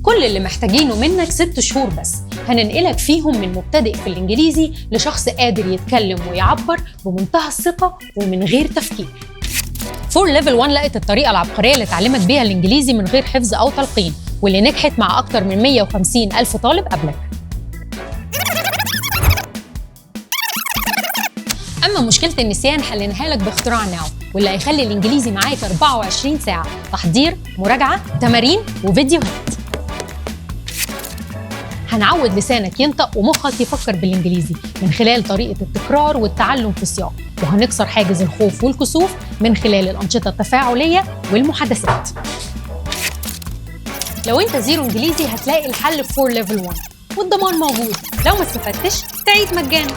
كل اللي محتاجينه منك 6 شهور بس، هننقلك فيهم من مبتدئ في الإنجليزي لشخص قادر يتكلم ويعبر بمنتهى الثقة ومن غير تفكير. فور ليفل 1 لقت الطريقة العبقرية اللي تعلمك بيها الإنجليزي من غير حفظ أو تلقين، واللي نجحت مع أكتر من 150 ألف طالب قبلك. أما مشكلة النسيان حليناها لك باختراع ناو، واللي هيخلي الإنجليزي معاك 24 ساعة تحضير، مراجعة، تمارين وفيديوهات. هنعود لسانك ينطق ومخك يفكر بالإنجليزي من خلال طريقة التكرار والتعلم في سياق، وهنكسر حاجز الخوف والكسوف من خلال الأنشطة التفاعلية والمحادثات. لو أنت زيرو إنجليزي هتلاقي الحل في فور ليفل 1، والضمان موجود، لو ما استفدتش تعيد مجانا.